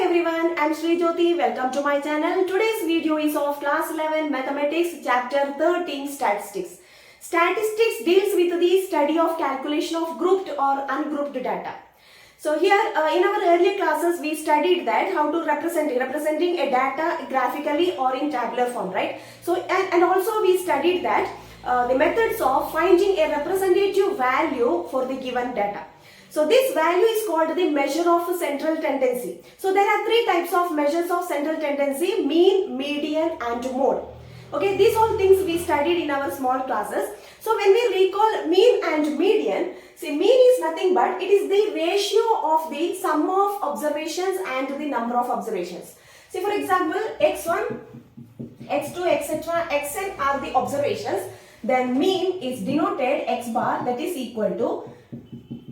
everyone, I am Sri Jyoti. Welcome to my channel. Today's video is of class 11 mathematics chapter 13 statistics. Statistics deals with the study of calculation of grouped or ungrouped data. So here in our earlier classes we studied that how to representing a data graphically or in tabular form, right? So and also we studied that the methods of finding a representative value for the given data. So this value is called the measure of central tendency. So there are three types of measures of central tendency: mean, median and mode. Okay, these all things we studied in our small classes. So when we recall mean and median, see, mean is nothing but it is the ratio of the sum of observations and the number of observations. See, for example, x1, x2, etc., xn are the observations. Then mean is denoted x bar, that is equal to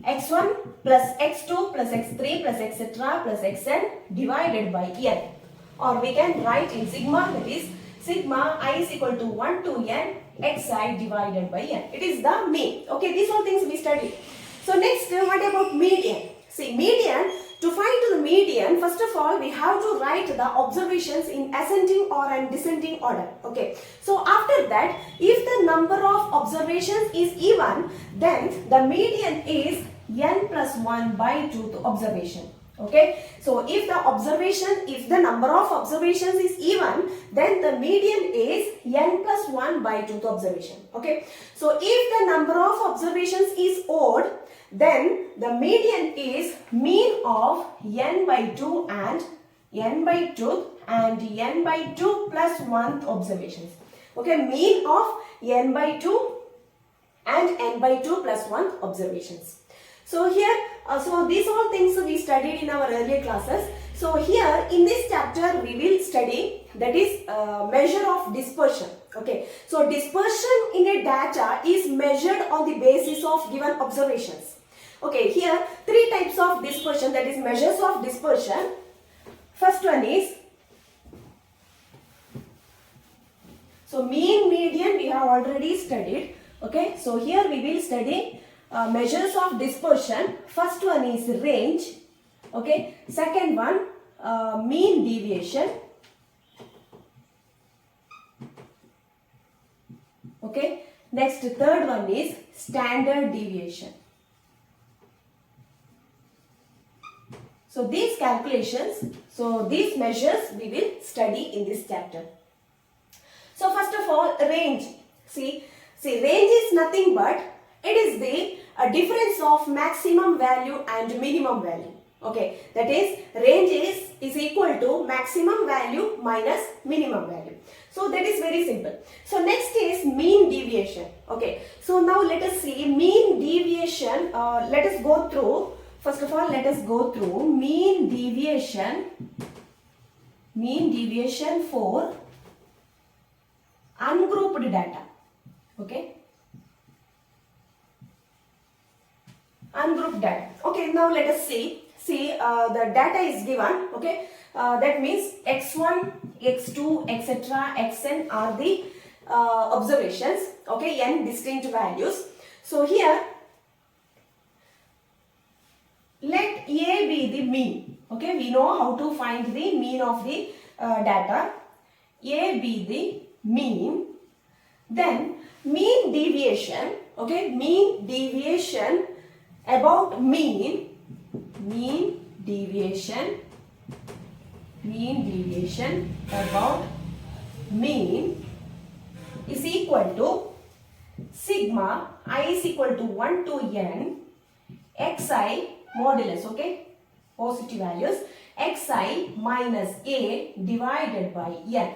x1 plus x2 plus x3 plus etc. plus xn divided by n. Or we can write in sigma, that is sigma I is equal to 1 to n xi divided by n. It is the mean. Okay, these all things we studied. So next, what about median? See, median, to find the median, first of all we have to write the observations in ascending or and descending order. Okay, so after that, if the number of observations is even, then the median is n plus 1 by 2th observation. Okay, so if the number of observations is even, then the median is n plus 1 by 2th observation. Okay, so if the number of observations is odd, then the median is mean of n by 2 and n by 2 and n by 2 plus 1th observations. Okay, mean of n by 2 and n by 2 plus 1 observations. So here, so these all things we studied in our earlier classes. So here in this chapter we will study, that is measure of dispersion. Okay, so dispersion in a data is measured on the basis of given observations. Okay, here three types of dispersion, that is measures of dispersion. First one is, so mean, median we have already studied. Okay, so here we will study measures of dispersion. First one is range. Okay, second one mean deviation. Okay, next third one is standard deviation. So these calculations, so these measures we will study in this chapter. So first of all, range. See range is nothing but it is the difference of maximum value and minimum value. Okay, that is range is equal to maximum value minus minimum value. So that is very simple. So next is mean deviation. Okay, so now let us see mean deviation. Let us go through. First of all, let us go through mean deviation for ungrouped data. Okay, ungrouped data. Okay, now let us see the data is given. Okay, that means x1, x2, etc., xn are the observations. Okay, n distinct values. So here let A be the mean. Okay, we know how to find the mean of the data. A be the mean. Then mean deviation. Okay, mean deviation about mean deviation about mean is equal to sigma I is equal to 1 to n xi modulus, okay, positive values, xi minus a divided by n.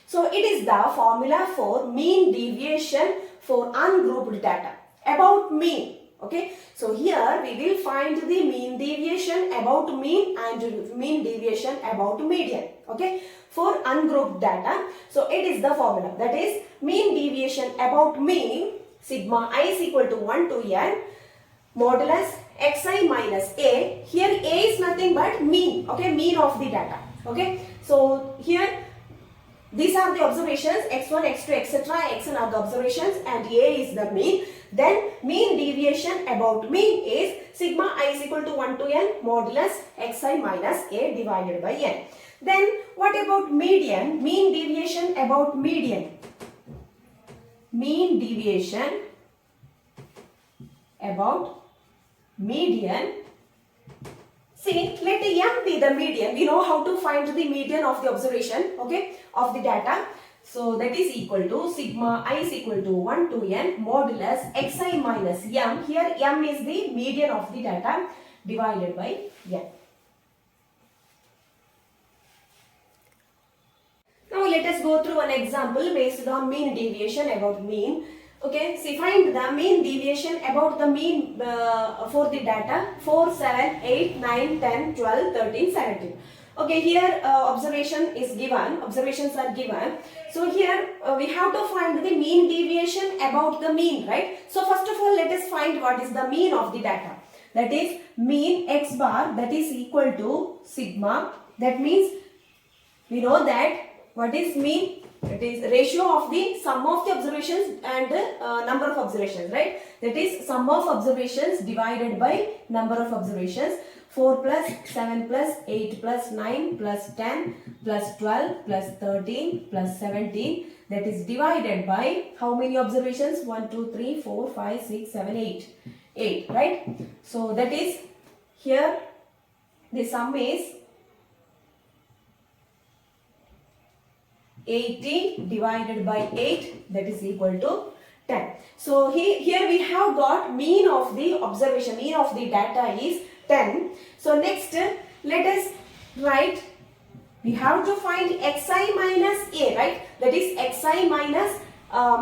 So it is the formula for mean deviation for ungrouped data about mean. Okay, so here we will find the mean deviation about mean and mean deviation about median. Okay, for ungrouped data. So it is the formula, that is mean deviation about mean sigma I is equal to 1 to n modulus xi minus a. Here a is nothing but mean. Okay, mean of the data. Okay, so here these are the observations, x1, x2, etc. xn are the observations and A is the mean. Then mean deviation about mean is sigma I is equal to 1 to n modulus xi minus A divided by n. Then what about median? Mean deviation about median. Mean deviation about median. See, let m be the median. We know how to find the median of the observation, okay, of the data. So that is equal to sigma I is equal to 1 to n modulus xi minus m. Here m is the median of the data divided by n. Now let us go through an example based on mean deviation about mean. Okay, see, find the mean deviation about the mean for the data 4, 7, 8, 9, 10, 12, 13, 17. Okay, here observations are given. So here we have to find the mean deviation about the mean, right? So first of all, let us find what is the mean of the data. That is mean x bar, that is equal to sigma. That means we know that what is mean? It is ratio of the sum of the observations and the number of observations, right? That is sum of observations divided by number of observations. 4 plus 7 plus 8 plus 9 plus 10 plus 12 plus 13 plus 17. That is divided by how many observations? 1, 2, 3, 4, 5, 6, 7, 8. 8, right? So that is here the sum is 80 divided by 8, that is equal to 10. So here we have got mean of the observation, mean of the data is 10. So next let us write, we have to find xi minus A, right? That is xi minus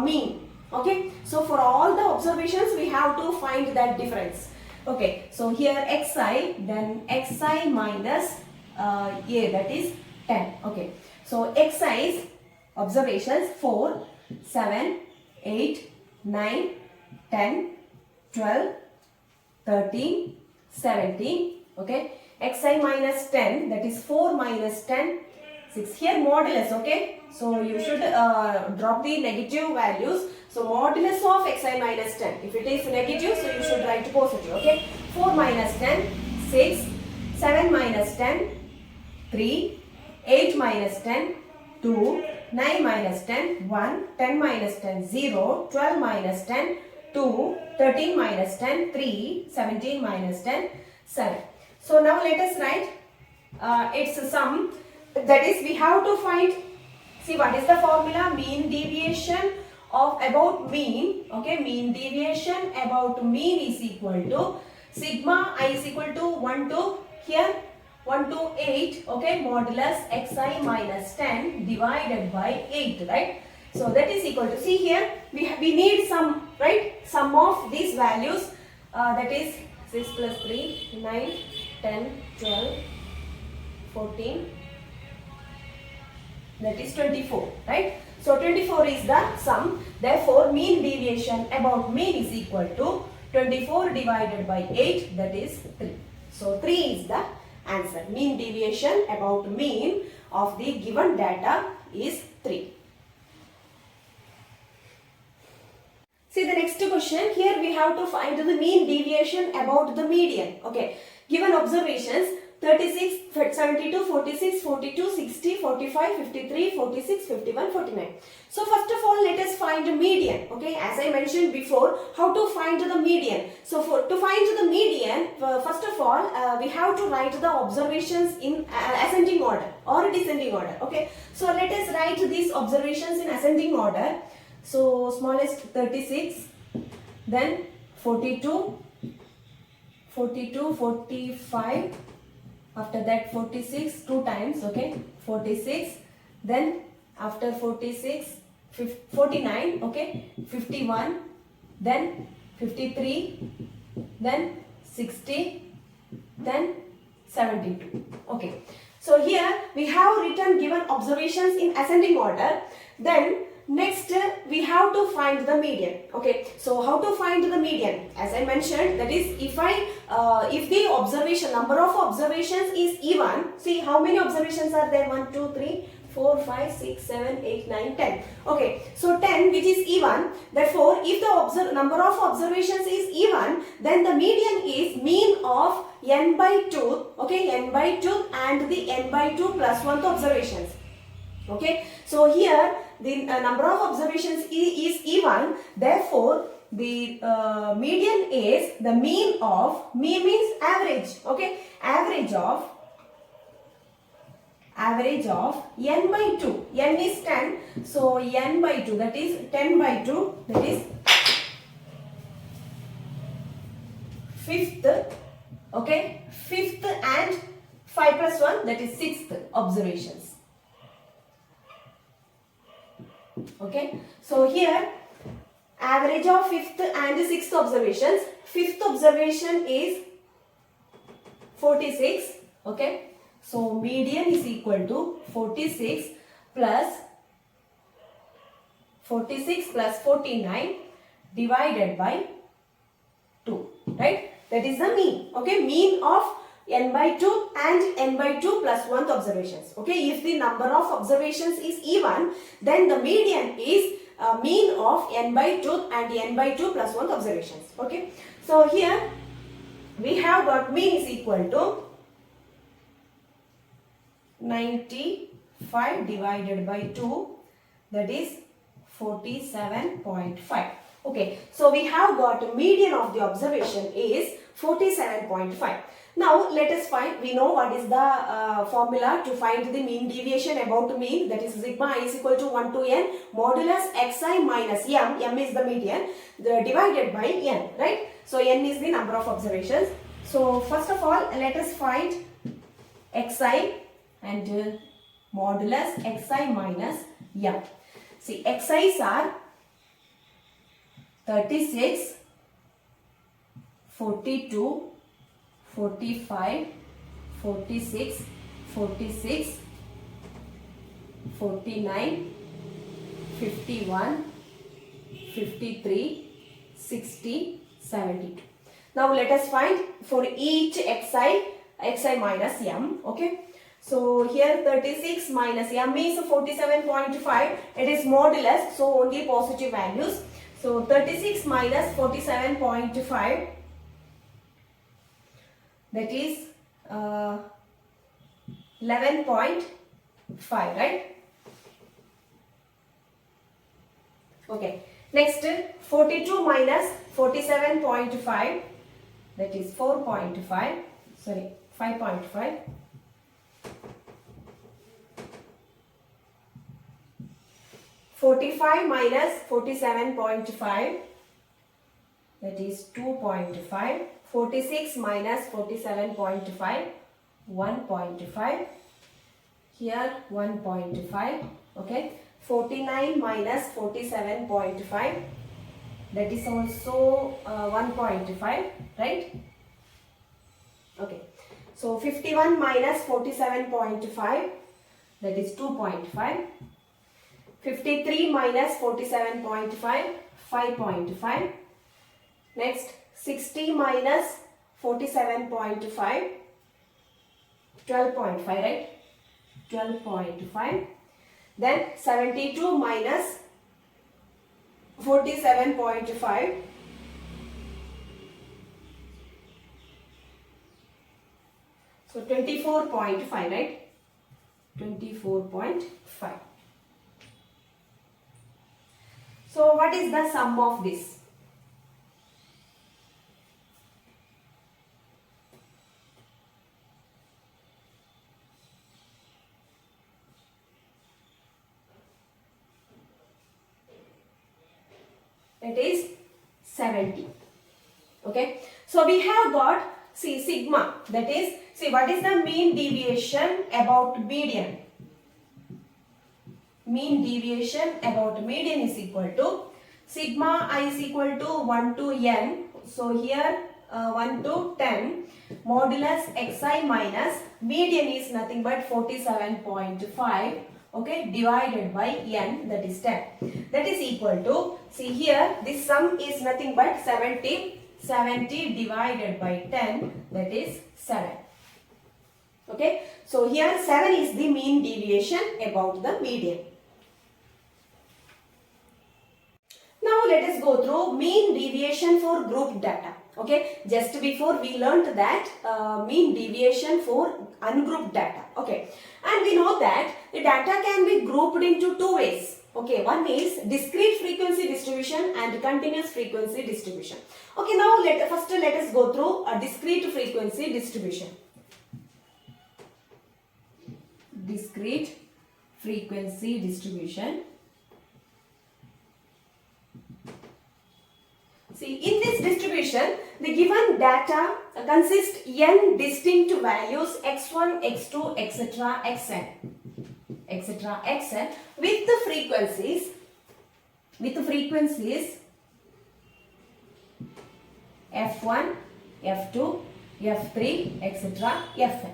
mean. Okay, so for all the observations we have to find that difference. Okay, so here xi, then xi minus A, that is 10. Okay, so xi is observations 4, 7, 8, 9, 10, 12, 13, 17. Okay, xi minus 10, that is 4 minus 10, 6. Here modulus, okay. So you should drop the negative values. So modulus of xi minus 10. If it is negative, so you should write positive, okay. 4 minus 10, 6, 7 minus 10, 3, 8 minus 10, 2, 9 minus 10, 1, 10 minus 10, 0, 12 minus 10, 2, 13 minus 10, 3, 17 minus 10, 7. So now let us write its sum. That is, we have to find, see what is the formula? Mean deviation of about mean. Okay, mean deviation about mean is equal to sigma I is equal to 1 to here 1 to 8, okay, modulus xi minus 10 divided by 8, right? So that is equal to, see here we need some, right, sum of these values, that is 6 plus 3, 9, 10, 12, 14, that is 24, right? So 24 is the sum. Therefore mean deviation about mean is equal to 24 divided by 8, that is 3. So 3 is the answer. Mean deviation about mean of the given data is 3. See the next question. Here we have to find the mean deviation about the median. Okay. Given observations 36, 72, 46, 42, 60, 45, 53, 46, 51, 49. So first of all, let us find the median. Okay, as I mentioned before, how to find the median. So to find the median, first of all, we have to write the observations in ascending order or descending order. Okay, so let us write these observations in ascending order. So smallest 36, then 42, 42, 45. After that 46 2 times, okay, 46, then after 46 49, okay, 51, then 53, then 60, then 72. Okay, so here we have written given observations in ascending order. Then next we have to find the median. Okay, so how to find the median? As I mentioned, that is, if the observation number of observations is even, see how many observations are there? 1, 2, 3, 4, 5, 6, 7, 8, 9, 10. Okay, so 10 which is even. Therefore, if the number of observations is even, then the median is mean of n by 2. Okay, n by 2 and the n by 2 plus 1th observations. Okay, so here the number of observations is even. Therefore, the median is the mean of, mean means average. Okay, average of n by 2. N is 10, so n by 2, that is 10 by 2, that is fifth. Okay, fifth and 5 plus 1, that is sixth observations. Okay, so here average of fifth and sixth observations. Fifth observation is 46. Okay, so median is equal to 46 plus 49 divided by 2, right? That is the mean. Okay, mean of n by 2 and n by 2 plus 1th observations. Okay, if the number of observations is even, then the median is mean of n by 2 and n by 2 plus 1th observations. Okay, so here we have got mean is equal to 95 divided by 2, that is 47.5. Okay, so we have got median of the observation is 47.5. Now let us find, we know what is the formula to find the mean deviation about mean, that is sigma I is equal to 1 to n modulus xi minus m is the median, divided by n, right? So n is the number of observations. So first of all, let us find xi and modulus xi minus m. See, xi's are 36, 42, 45, 46, 46, 49, 51, 53, 60, 72. Now let us find for each xi minus m. Okay, so here 36 minus m is 47.5. It is modulus, so only positive values. So 36 minus 47.5, that is 11.5, right? Okay. Next, 42 minus 47.5, that is 4.5. Sorry, 5.5. 45 minus 47.5, that is 2.5. 46 minus 47.5, 1.5. Here 1.5. Okay. 49 minus 47.5, that is also 1.5, right? Okay. So 51 minus 47.5, that is 2.5. 53 minus 47.5, 5.5. Next, 60 minus 47.5, 12.5, right? 12.5. Then 72 minus 47.5, so 24.5, right? 24.5. So what is the sum of this? It is 70. Okay. So we have got, see, sigma, that is, see, what is the mean deviation about median? Mean deviation about median is equal to sigma I is equal to 1 to n. So here 1 to 10 modulus xi minus median is nothing but 47.5. Okay, divided by n, that is 10. That is equal to, see here, this sum is nothing but 70. 70 divided by 10, that is 7. Okay, so here 7 is the mean deviation about the median. Now let us go through mean deviation for group data. Okay, just before we learned that mean deviation for ungrouped data. Okay, and we know that the data can be grouped into two ways. Okay, one is discrete frequency distribution and continuous frequency distribution. Okay, now first let us go through a discrete frequency distribution. Discrete frequency distribution. See, in this distribution, the given data consists n distinct values x1, x2, etc., xn, with the frequencies f1, f2, f3, etc., fn.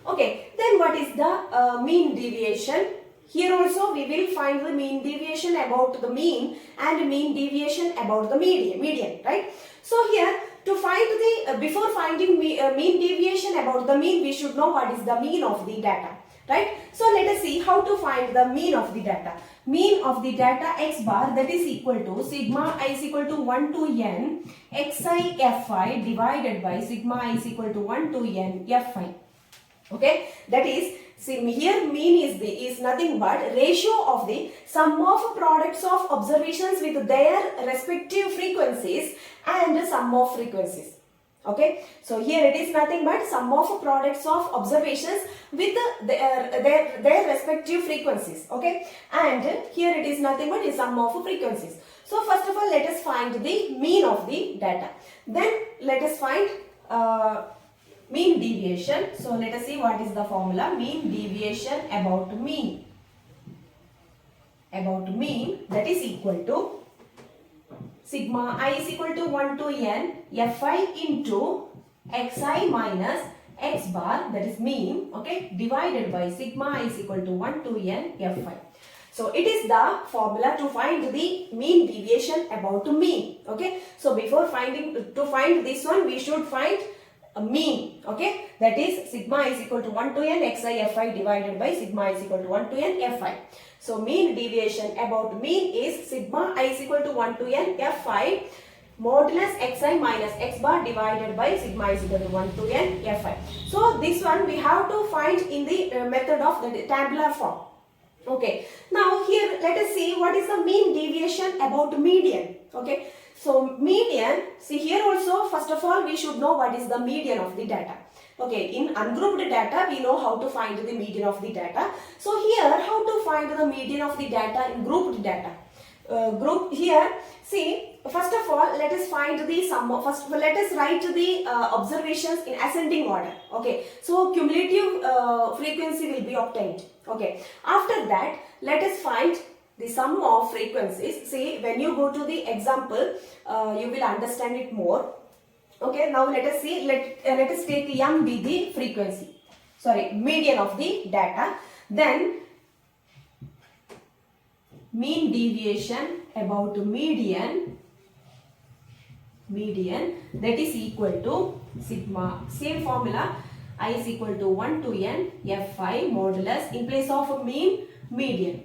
Okay, then what is the mean deviation? Here also we will find the mean deviation about the mean and mean deviation about the median, right? So here to find the, before finding mean deviation about the mean, we should know what is the mean of the data, right? So let us see how to find the mean of the data. Mean of the data x bar, that is equal to sigma I is equal to 1 to n xi fi divided by sigma I is equal to 1 to n fi. Okay, that is, see here mean is nothing but ratio of the sum of products of observations with their respective frequencies and sum of frequencies. Okay, so here it is nothing but sum of products of observations with their respective frequencies. Okay, and here it is nothing but is sum of frequencies. So first of all, let us find the mean of the data. Then let us find mean deviation. So let us see what is the formula. Mean deviation about mean. That is equal to sigma I is equal to 1 to n fi into xi minus x bar, that is mean, okay, divided by sigma I is equal to 1 to n fi. So it is the formula to find the mean deviation about mean. Okay, so before to find this one, we should find a mean. Okay, that is sigma is equal to 1 to n xi fi divided by sigma is equal to 1 to n fi. So mean deviation about mean is sigma I is equal to 1 to n fi modulus xi minus x bar divided by sigma is equal to 1 to n fi. So this one we have to find in the method of the tabular form. Okay, now here let us see what is the mean deviation about median. Okay, so median, see here also first of all we should know what is the median of the data. Okay, in ungrouped data we know how to find the median of the data. So here how to find the median of the data in grouped data. Group here, see first of all let us find the sum of, first let us write the observations in ascending order. Okay, so cumulative frequency will be obtained. Okay, after that let us find the sum of frequencies. See, when you go to the example you will understand it more. Okay, now let us see, let us take m be the frequency, sorry, median of the data. Then mean deviation about median, that is equal to sigma, same formula, I is equal to 1 to n fi modulus, in place of mean, median,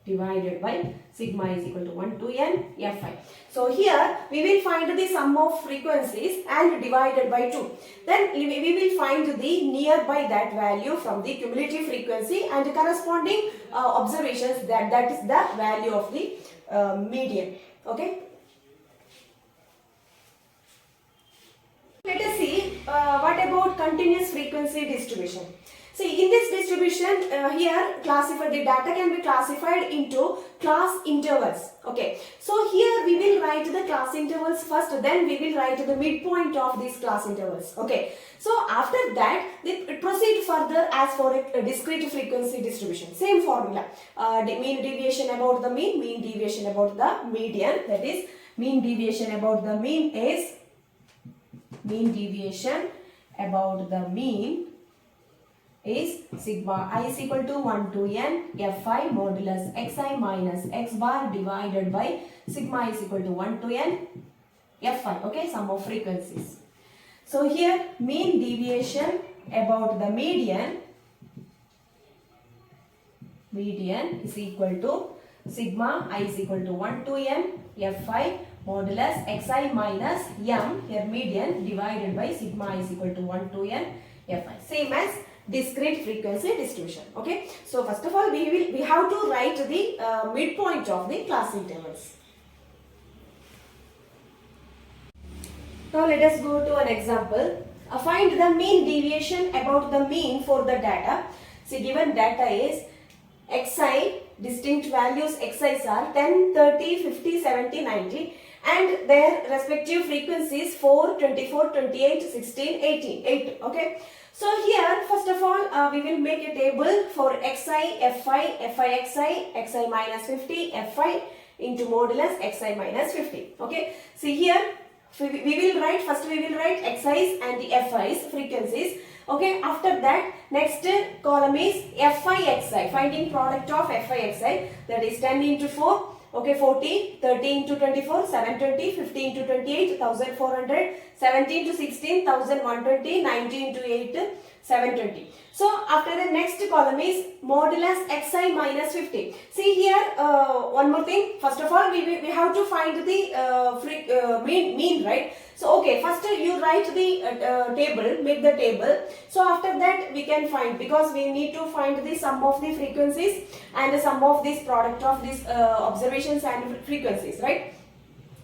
divided by sigma is equal to 1 to n fi. So here we will find the sum of frequencies and divided by 2. Then we will find the nearby that value from the cumulative frequency and corresponding observations, that is the value of the median. Okay. Let us see what about continuous frequency distribution. See, in this distribution here the data can be classified into class intervals. Okay, so here we will write the class intervals first, then we will write the midpoint of these class intervals. Okay, so after that we proceed further as for a discrete frequency distribution. Same formula, mean deviation about the mean deviation about the median, that is mean deviation about the mean is mean deviation about the mean is sigma I is equal to 1 to n fi modulus xi minus x bar divided by sigma is equal to 1 to n fi. Okay, sum of frequencies. So here mean deviation about the median is equal to sigma I is equal to 1 to n fi modulus xi minus m, here median, divided by sigma I is equal to 1 to n fi. Same as discrete frequency distribution. Okay. So first of all, we have to write the midpoint of the class intervals. Now let us go to an example. Find the mean deviation about the mean for the data. See, given data is xi, distinct values xi's are 10, 30, 50, 70, 90 and their respective frequencies 4, 24, 28, 16, 18, 8. Okay. So here first of all we will make a table for xi, fi, xi minus 50, fi into modulus xi minus 50. Okay. See here we will write, first we will write xi's and the fi's frequencies. Okay, after that next column is fi xi, finding product of fi xi, that is 10 into 4, okay, 40, 30 into 24, 720, 50 into 28, 1400, 70 into 16, 1120, 90 into 8, 720. So after the next column is modulus xi minus 50. See here one more thing. First of all we have to find the mean, right? So okay, first you write the table, make the table. So after that we can find, because we need to find the sum of the frequencies and the sum of this product of these observations and frequencies, right?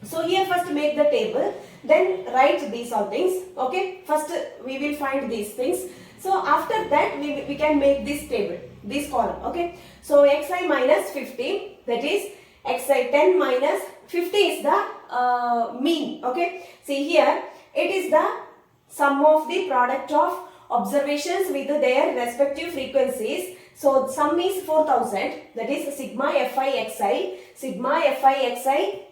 So here first make the table, then write these all things. Okay, first we will find these things. So after that we can make this table, this column. Okay, so xi minus 50, that is xi 10 minus 50 is the mean. Okay, see here it is the sum of the product of observations with their respective frequencies. So sum is 4000, that is sigma fi xi. Sigma fi xi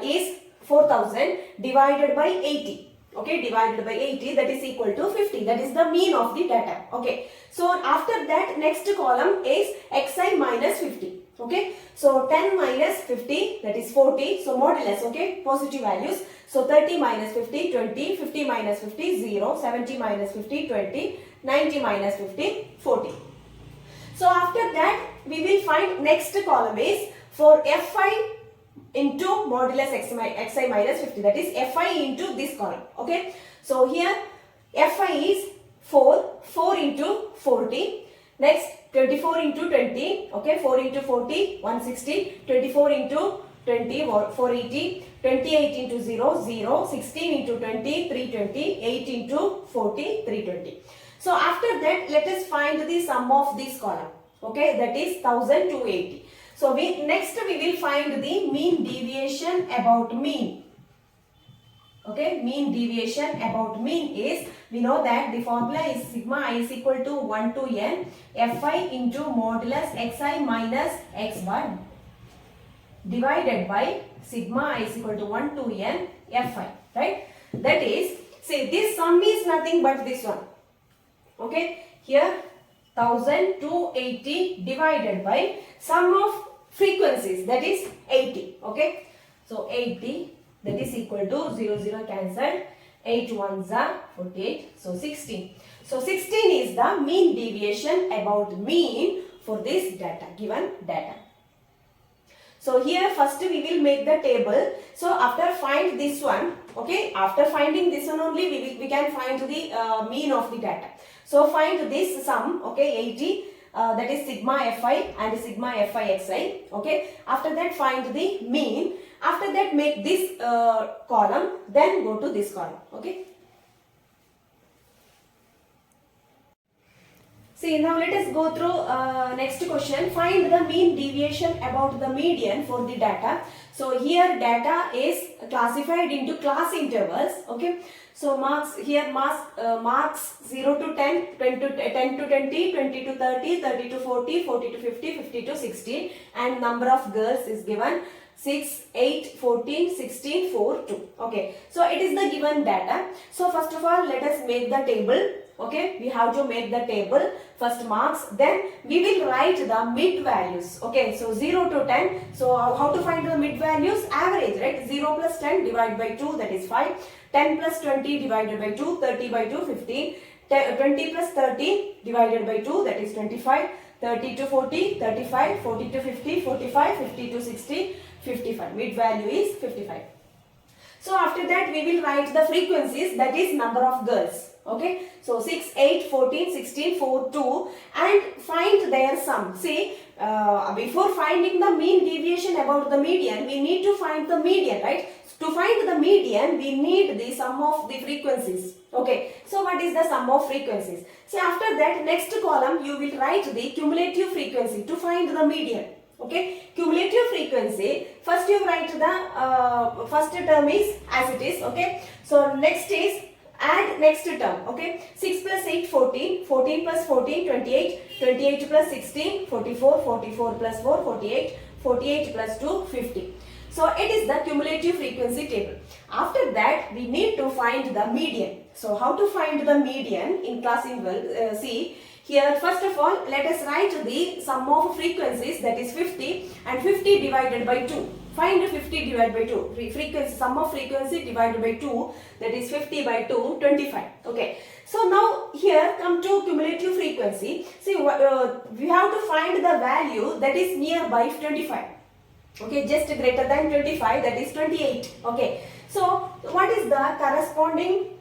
is 4000 divided by 80. Okay, divided by 80, that is equal to 50. That is the mean of the data. Okay, so after that next column is xi minus 50. Okay, so 10 minus 50, that is 40. So modulus, okay, positive values. So 30 minus 50, 20, 50 minus 50, 0, 70 minus 50, 20, 90 minus 50, 40. So after that we will find next column is for fi into modulus xi minus 50, that is fi into this column. Okay, so here fi is 4 into 40, next 24 into 20, okay, 4 into 40, 160, 24 into 20, 480, 28 into 0, 0, 16 into 20, 320, 8 into 40, 320. So after that let us find the sum of this column. Okay, that is 1280. So next we will find the mean deviation about mean. Okay, mean deviation about mean is, we know that the formula is sigma I is equal to 1 to n fi into modulus xi minus x bar divided by sigma I is equal to 1 to n fi, right? That is, say this sum is nothing but this one. Okay, here 1280 divided by sum of frequencies, that is 80. Okay, so 80, that is equal to 0 0 cancelled, 8 ones are 48, so 16. So 16 is the mean deviation about mean for this data, given data. So here first we will make the table. So after find this one, okay, after finding this one only we can find the mean of the data. So find this sum, okay, 80, that is sigma fi and sigma fi xi. Okay, after that find the mean. After that make this column, then go to this column. Okay. See, now let us go through next question. Find the mean deviation about the median for the data. So here data is classified into class intervals. Okay. So marks here marks 0 to 10, 10 to 20, 20 to 30, 30 to 40, 40 to 50, 50 to 60, and number of girls is given 6, 8, 14, 16, 4, 2. Okay. So it is the given data. So first of all let us make the table. Okay, we have to make the table, first marks, then we will write the mid values. Okay, so 0 to 10, so how to find the mid values? Average, right? 0 plus 10 divided by 2, that is 5, 10 plus 20 divided by 2, 30 by 2, 15, 20 plus 30 divided by 2, that is 25. 30 to 40, 35. 40 to 50, 45. 50 to 60, 55. Mid value is 55. So after that we will write the frequencies, that is number of girls. Okay, so 6, 8, 14, 16, 4, 2 and find their sum. See, before finding the mean deviation about the median, we need to find the median, right? To find the median, we need the sum of the frequencies. Okay, so what is the sum of frequencies? See, after that, next column you will write the cumulative frequency to find the median. Okay, cumulative frequency, first you write the first term is as it is. Okay, so next is add next term. Okay, 6 plus 8, 14, 14 plus 14, 28, 28 plus 16, 44, 44 plus 4, 48, 48 plus 2, 50. So it is the cumulative frequency table. After that we need to find the median. So how to find the median in class interval? See here, first of all let us write the sum of frequencies, that is 50, and 50 divided by 2. Find 50 divided by 2. Frequency, sum of frequency divided by 2, that is 50 by 2, 25. Okay. So now here come to cumulative frequency. See, we have to find the value that is nearby 25. Okay, just greater than 25, that is 28. Okay. So what is the corresponding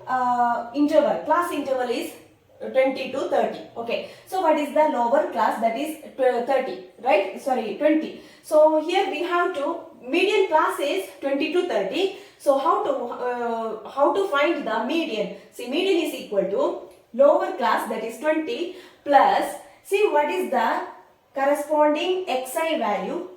interval? Class interval is 20 to 30. Okay, so what is the lower class? That is 30, right? Sorry, 20. So here we have to, median class is 20 to 30. So how to find the median? See, median is equal to lower class, that is 20, plus, see what is the corresponding xi value,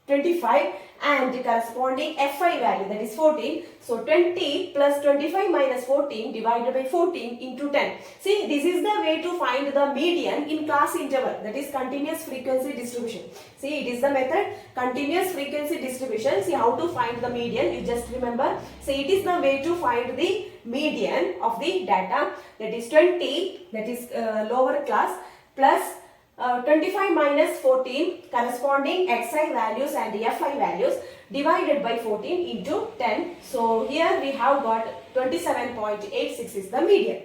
25, and the corresponding fi value, that is 14. So 20 plus 25 minus 14 divided by 14 into 10. See, this is the way to find the median in class interval, that is continuous frequency distribution. See, it is the method continuous frequency distribution. See how to find the median, you just remember. See, it is the way to find the median of the data, that is 20, that is lower class, plus 25 minus 14 corresponding xi values and fi values divided by 14 into 10. So here we have got 27.86 is the median.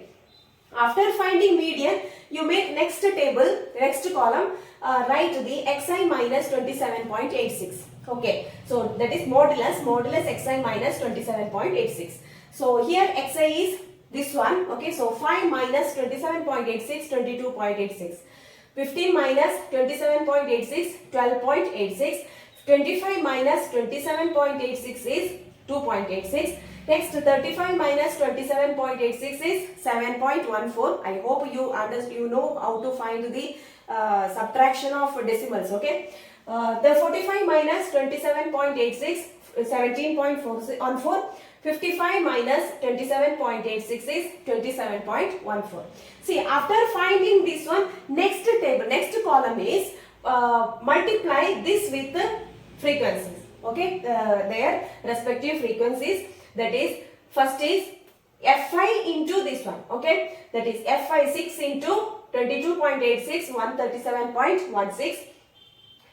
After finding median, you make next table, next column, write the xi minus 27.86. Okay, so that is modulus xi minus 27.86. So here xi is this one. Okay, so 5 minus 27.86, 22.86. 15 minus 27.86, 12.86. 25 minus 27.86 is 2.86. Next, 35 minus 27.86 is 7.14. I hope you know how to find the subtraction of decimals. Okay. The 45 minus 27.86, 17.14. 55 minus 27.86 is 27.14. See, after finding this one, next table, next column is multiply this with the frequencies. Okay, their respective frequencies. That is, first is fi into this one. Okay, that is fi 6 into 22.86, 137.16.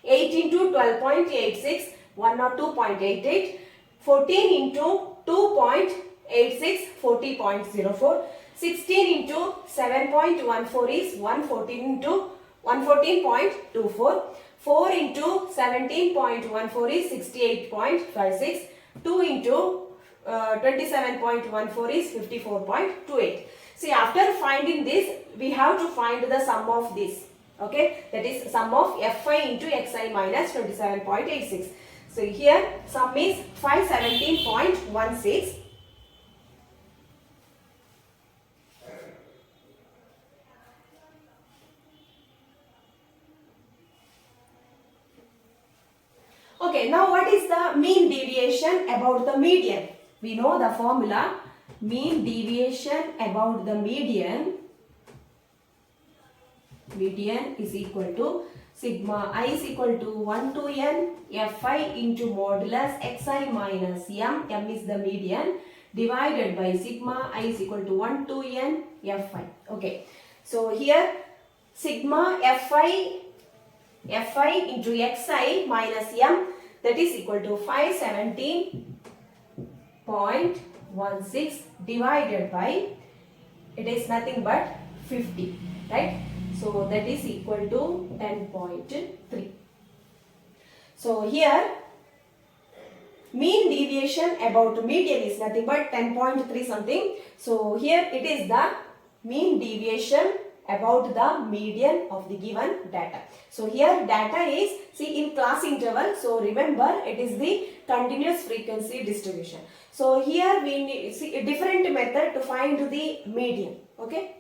8 into 12.86, 102.88. 14 into 2.86, 40.04. 16 into 7.14 is 114 into 114.24. 4 into 17.14 is 68.56. 2 into 27.14 is 54.28. See, after finding this, we have to find the sum of this. Okay, that is sum of fi into xi minus 27.86. So here sum is 517.16. Okay, now what is the mean deviation about the median? We know the formula, mean deviation about the median is equal to sigma I is equal to 1 to n fi into modulus xi minus m is the median, divided by sigma I is equal to 1 to n fi. Okay, so here sigma fi into xi minus m, that is equal to 517.16 divided by, it is nothing but 50, right? So that is equal to 10.3. So here mean deviation about median is nothing but 10.3 something. So here it is the mean deviation about the median of the given data. So here data is, see, in class interval. So remember, it is the continuous frequency distribution. So here we need, see, a different method to find the median. Okay.